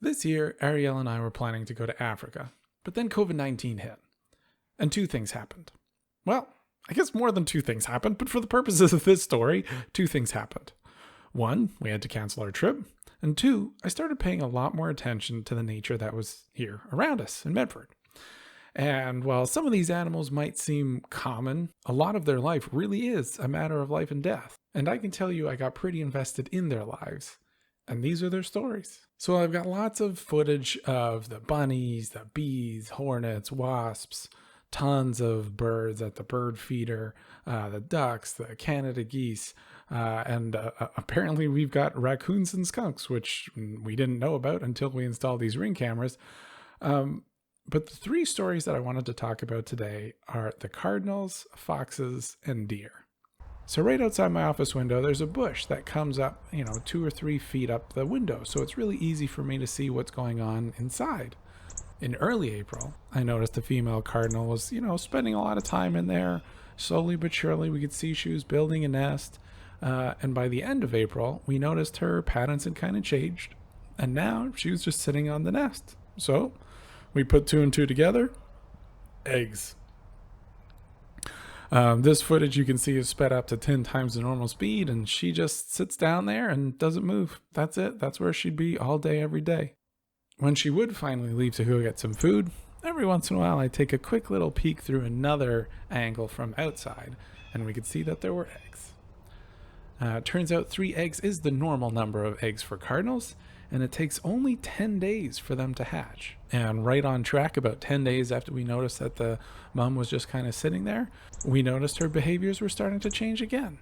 This year, Ariel and I were planning to go to Africa, but then COVID-19 hit. And two things happened. Well, I guess more than two things happened, but for the purposes of this story, two things happened. One, we had to cancel our trip. And two, I started paying a lot more attention to the nature that was here around us in Medford. And while some of these animals might seem common, a lot of their life really is a matter of life and death. And I can tell you I got pretty invested in their lives. And these are their stories. So I've got lots of footage of the bunnies, the bees, hornets, wasps, tons of birds at the bird feeder, the ducks, the Canada geese, and apparently we've got raccoons and skunks, which we didn't know about until we installed these Ring cameras. But the three stories that I wanted to talk about today are the cardinals, foxes, and deer. So right outside my office window, there's a bush that comes up, 2 or 3 feet up the window. So it's really easy for me to see what's going on inside. In early April, I noticed the female cardinal was, spending a lot of time in there. Slowly but surely, we could see she was building a nest. And by the end of April, we noticed her patterns had kind of changed. And now she was just sitting on the nest. So we put 2 and 2 together. Eggs. This footage you can see is sped up to 10 times the normal speed, and she just sits down there and doesn't move. That's it. That's where she'd be all day, every day. When she would finally leave to go get some food, every once in a while I take a quick little peek through another angle from outside, and we could see that there were eggs. Turns out 3 eggs is the normal number of eggs for cardinals, and it takes only 10 days for them to hatch. And right on track, about 10 days after we noticed that the mom was just kind of sitting there, we noticed her behaviors were starting to change again.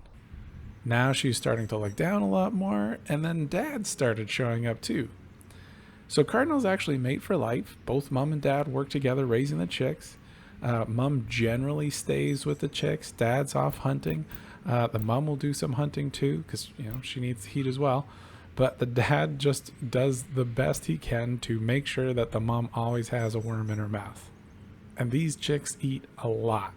Now she's starting to look down a lot more, and then dad started showing up too. So cardinals actually mate for life. Both mom and dad work together raising the chicks. Mom generally stays with the chicks. Dad's off hunting. The mom will do some hunting too, because she needs heat as well. But the dad just does the best he can to make sure that the mom always has a worm in her mouth. And these chicks eat a lot.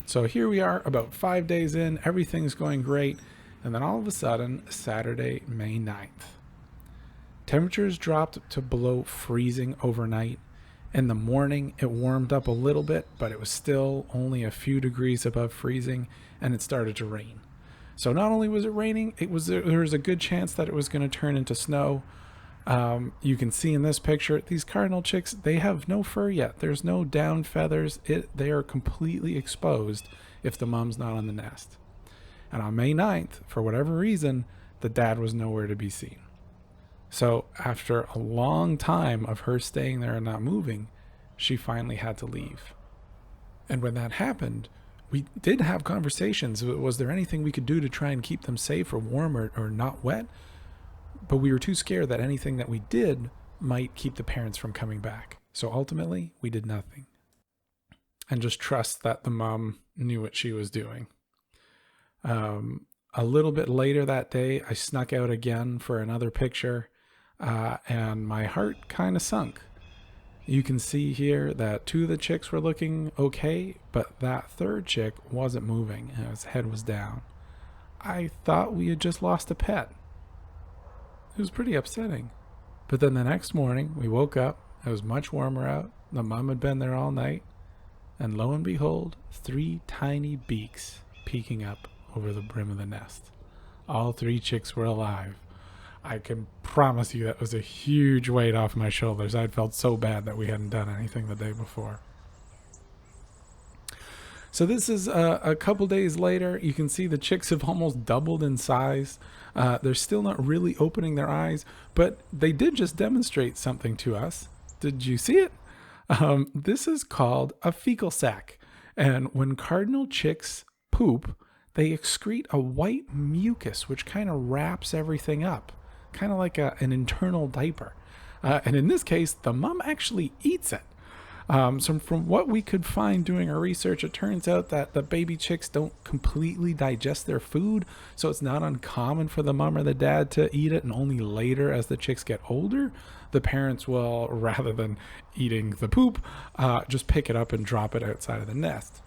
So here we are about 5 days in, everything's going great. And then all of a sudden, Saturday, May 9th. Temperatures dropped to below freezing overnight. In the morning, it warmed up a little bit, but it was still only a few degrees above freezing, and it started to rain. So not only was it raining, there was a good chance that it was going to turn into snow. You can see in this picture, these cardinal chicks, they have no fur yet. There's no down feathers. They are completely exposed if the mom's not on the nest. And on May 9th, for whatever reason, the dad was nowhere to be seen. So after a long time of her staying there and not moving, she finally had to leave. And when that happened, we did have conversations. Was there anything we could do to try and keep them safe or warm or not wet? But we were too scared that anything that we did might keep the parents from coming back. So ultimately, we did nothing. And just trust that the mom knew what she was doing. A little bit later that day, I snuck out again for another picture. And my heart kind of sunk. You can see here that 2 of the chicks were looking okay, but that third chick wasn't moving and his head was down. I thought we had just lost a pet. It was pretty upsetting. But then the next morning, we woke up. It was much warmer out. The mom had been there all night. And lo and behold, 3 tiny beaks peeking up over the brim of the nest. All 3 chicks were alive. I can promise you that was a huge weight off my shoulders. I'd felt so bad that we hadn't done anything the day before. So this is a couple days later. You can see the chicks have almost doubled in size. They're still not really opening their eyes, but they did just demonstrate something to us. Did you see it? This is called a fecal sac. And when cardinal chicks poop, they excrete a white mucus, which kind of wraps everything up. Kind of like an internal diaper. And in this case, the mom actually eats it. So from what we could find doing our research, it turns out that the baby chicks don't completely digest their food. So it's not uncommon for the mom or the dad to eat it. And only later, as the chicks get older, the parents will, rather than eating the poop, just pick it up and drop it outside of the nest.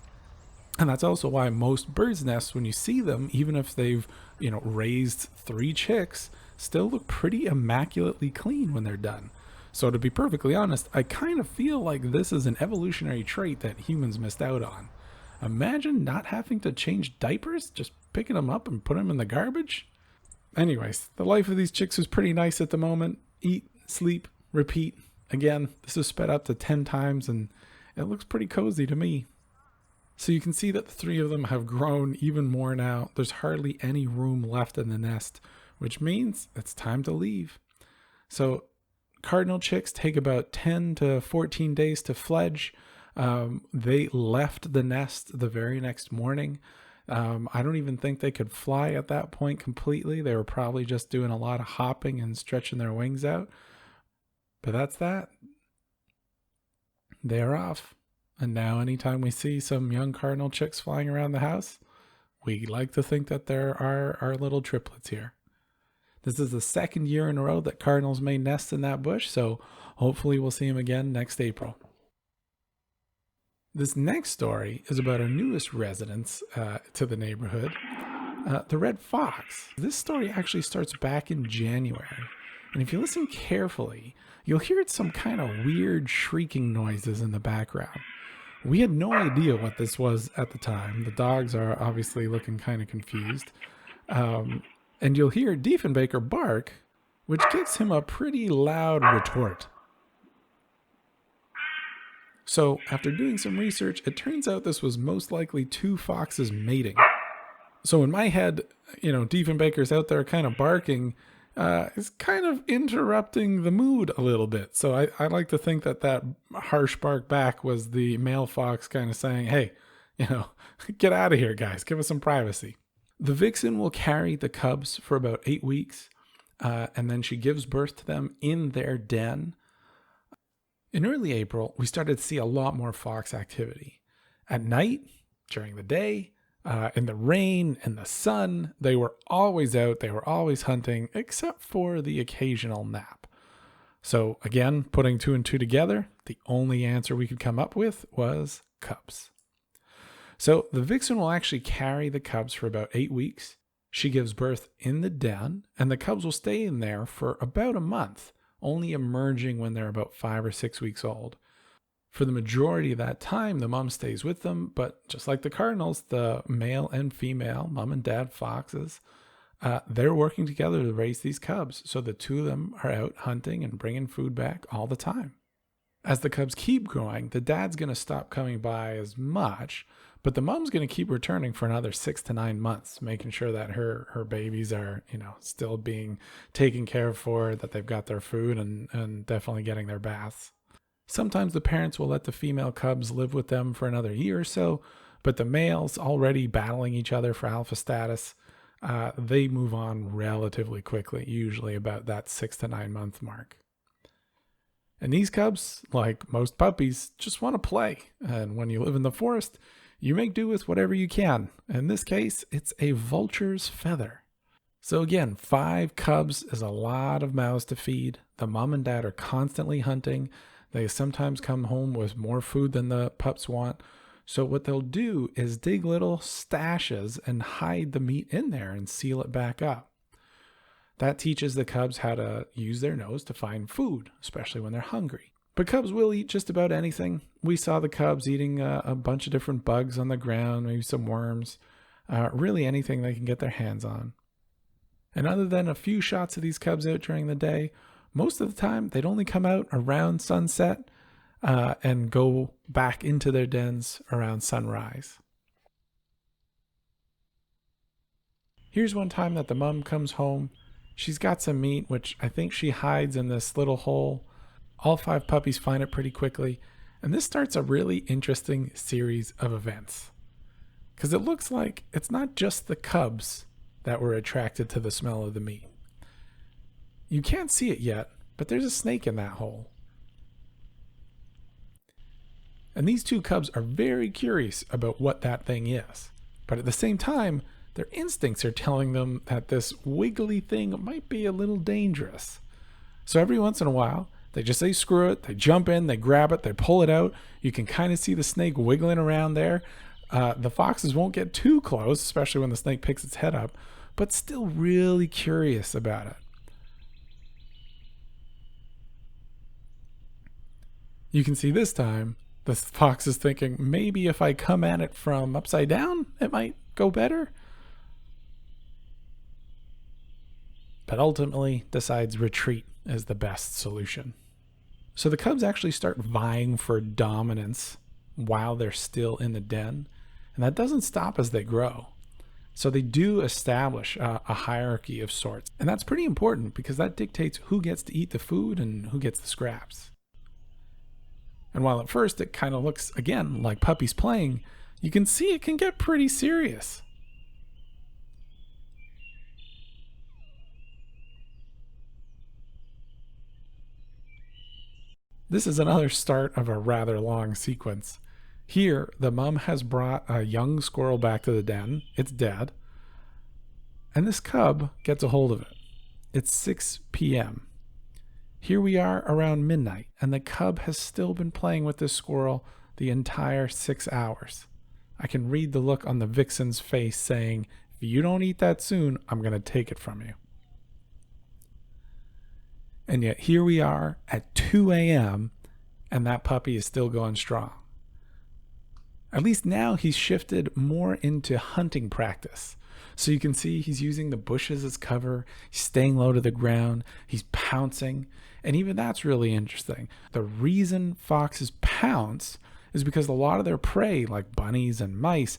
And that's also why most birds' nests, when you see them, even if they've, raised 3 chicks, still look pretty immaculately clean when they're done. So to be perfectly honest, I kind of feel like this is an evolutionary trait that humans missed out on. Imagine not having to change diapers, just picking them up and put them in the garbage. Anyways, the life of these chicks is pretty nice at the moment. Eat, sleep, repeat. Again, this is sped up to 10 times and it looks pretty cozy to me. So you can see that the three of them have grown even more now. There's hardly any room left in the nest, which means it's time to leave. So cardinal chicks take about 10 to 14 days to fledge. They left the nest the very next morning. I don't even think they could fly at that point completely. They were probably just doing a lot of hopping and stretching their wings out. But that's that. They're off. And now anytime we see some young cardinal chicks flying around the house, we like to think that there are our little triplets here. This is the second year in a row that cardinals may nest in that bush, so hopefully we'll see them again next April. This next story is about our newest residents to the neighborhood, the red fox. This story actually starts back in January, and if you listen carefully, you'll hear some kind of weird shrieking noises in the background. We had no idea what this was at the time. The dogs are obviously looking kind of confused. And you'll hear Diefenbaker bark, which gives him a pretty loud retort. So after doing some research, it turns out this was most likely two foxes mating. So in my head, Diefenbaker's out there kind of barking, is kind of interrupting the mood a little bit. So I like to think that harsh bark back was the male fox kind of saying, hey, get out of here, guys. Give us some privacy. The vixen will carry the cubs for about 8 weeks, and then she gives birth to them in their den. In early April, we started to see a lot more fox activity. At night, during the day, in the rain and the sun, they were always out, they were always hunting, except for the occasional nap. So again, putting 2 and 2 together, the only answer we could come up with was cubs. So the vixen will actually carry the cubs for about 8 weeks. She gives birth in the den, and the cubs will stay in there for about a month, only emerging when they're about 5 or 6 weeks old. For the majority of that time, the mom stays with them, but just like the cardinals, the male and female, mom and dad foxes, they're working together to raise these cubs. So the two of them are out hunting and bringing food back all the time. As the cubs keep growing, the dad's going to stop coming by as much, but the mom's going to keep returning for another 6 to 9 months, making sure that her babies are, still being taken care of, that they've got their food and definitely getting their baths. Sometimes the parents will let the female cubs live with them for another year or so, but the males, already battling each other for alpha status, they move on relatively quickly, usually about that 6 to 9 month mark. And these cubs, like most puppies, just want to play. And when you live in the forest, you make do with whatever you can. In this case, it's a vulture's feather. So again, 5 cubs is a lot of mouths to feed. The mom and dad are constantly hunting. They sometimes come home with more food than the pups want. So what they'll do is dig little stashes and hide the meat in there and seal it back up. That teaches the cubs how to use their nose to find food, especially when they're hungry. But cubs will eat just about anything. We saw the cubs eating a bunch of different bugs on the ground, maybe some worms, really anything they can get their hands on. And other than a few shots of these cubs out during the day, most of the time, they'd only come out around sunset and go back into their dens around sunrise. Here's one time that the mom comes home. She's got some meat, which I think she hides in this little hole. All 5 puppies find it pretty quickly. And this starts a really interesting series of events. Because it looks like it's not just the cubs that were attracted to the smell of the meat. You can't see it yet, but there's a snake in that hole. And these 2 cubs are very curious about what that thing is. But at the same time, their instincts are telling them that this wiggly thing might be a little dangerous. So every once in a while, they just say screw it, they jump in, they grab it, they pull it out. You can kind of see the snake wiggling around there. The foxes won't get too close, especially when the snake picks its head up, but still really curious about it. You can see this time the fox is thinking maybe if I come at it from upside down, it might go better. But ultimately decides retreat is the best solution. So the cubs actually start vying for dominance while they're still in the den, and that doesn't stop as they grow. So they do establish a hierarchy of sorts, and that's pretty important because that dictates who gets to eat the food and who gets the scraps. And while at first it kind of looks, again, like puppies playing, you can see it can get pretty serious. This is another start of a rather long sequence. Here, the mom has brought a young squirrel back to the den. It's dead. And this cub gets a hold of it. It's 6 p.m. Here we are around midnight, and the cub has still been playing with this squirrel the entire 6 hours. I can read the look on the vixen's face saying, if you don't eat that soon, I'm going to take it from you. And yet here we are at 2 a.m. and that puppy is still going strong. At least now he's shifted more into hunting practice. So you can see he's using the bushes as cover, he's staying low to the ground, he's pouncing, and even that's really interesting. The reason foxes pounce is because a lot of their prey, like bunnies and mice,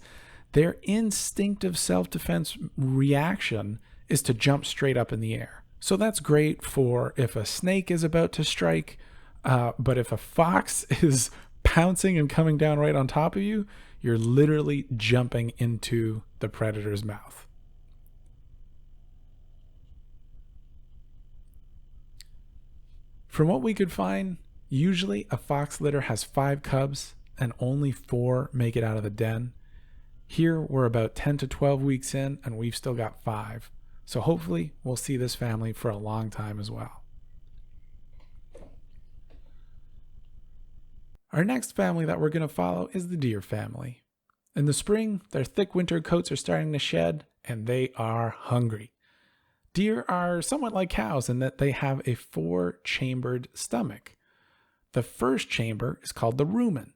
their instinctive self-defense reaction is to jump straight up in the air. So that's great for if a snake is about to strike, but if a fox is pouncing and coming down right on top of you, you're literally jumping into the predator's mouth. From what we could find, usually a fox litter has 5 cubs and only 4 make it out of the den. Here we're about 10 to 12 weeks in and we've still got 5. So hopefully we'll see this family for a long time as well. Our next family that we're going to follow is the deer family. In the spring, their thick winter coats are starting to shed and they are hungry. Deer are somewhat like cows in that they have a 4-chambered stomach. The first chamber is called the rumen.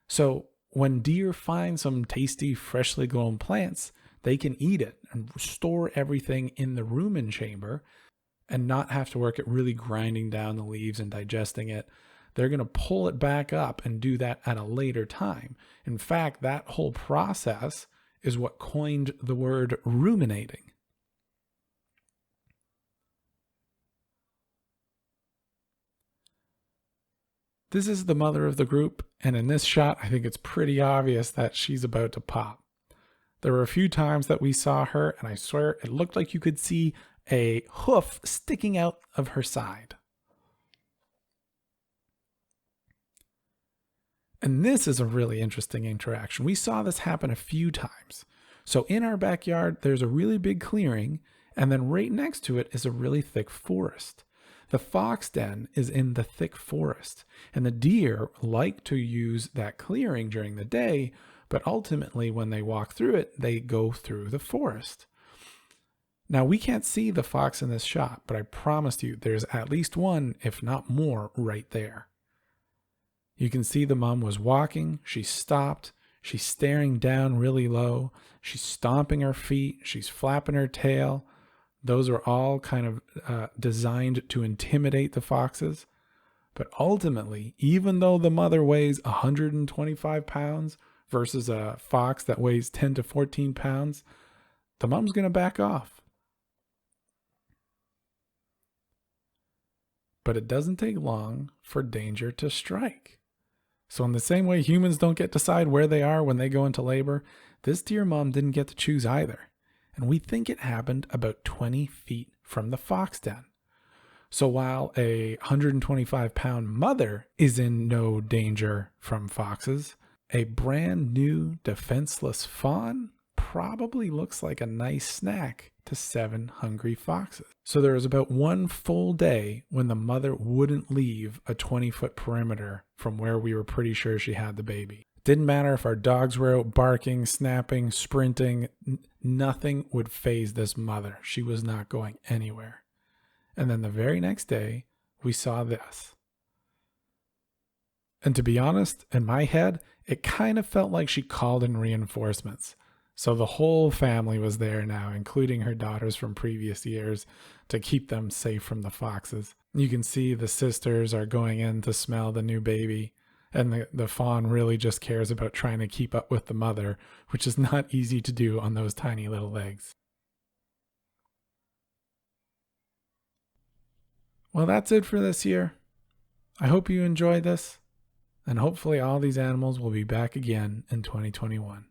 So when deer find some tasty, freshly grown plants, they can eat it and store everything in the rumen chamber and not have to work at really grinding down the leaves and digesting it. They're going to pull it back up and do that at a later time. In fact, that whole process is what coined the word ruminating. This is the mother of the group, and in this shot, I think it's pretty obvious that she's about to pop. There were a few times that we saw her, and I swear it looked like you could see a hoof sticking out of her side. And this is a really interesting interaction. We saw this happen a few times. So in our backyard, there's a really big clearing, and then right next to it is a really thick forest. The fox den is in the thick forest, and the deer like to use that clearing during the day, but ultimately when they walk through it, they go through the forest. Now we can't see the fox in this shot, but I promise you there's at least one, if not more, right there. You can see the mom was walking, she stopped, she's staring down really low, she's stomping her feet, she's flapping her tail. Those are all kind of designed to intimidate the foxes. But ultimately, even though the mother weighs 125 pounds versus a fox that weighs 10 to 14 pounds, the mom's going to back off. But it doesn't take long for danger to strike. So in the same way humans don't get to decide where they are when they go into labor, this deer mom didn't get to choose either. And we think it happened about 20 feet from the fox den. So while a 125-pound mother is in no danger from foxes, a brand new defenseless fawn probably looks like a nice snack to 7 hungry foxes. So there was about 1 full day when the mother wouldn't leave a 20-foot perimeter from where we were pretty sure she had the baby. Didn't matter if our dogs were out barking, snapping, sprinting, nothing would faze this mother. She was not going anywhere. And then the very next day, we saw this. And to be honest, in my head, it kind of felt like she called in reinforcements. So the whole family was there now, including her daughters from previous years, to keep them safe from the foxes. You can see the sisters are going in to smell the new baby, and the fawn really just cares about trying to keep up with the mother, which is not easy to do on those tiny little legs. Well, that's it for this year. I hope you enjoyed this, and hopefully all these animals will be back again in 2021.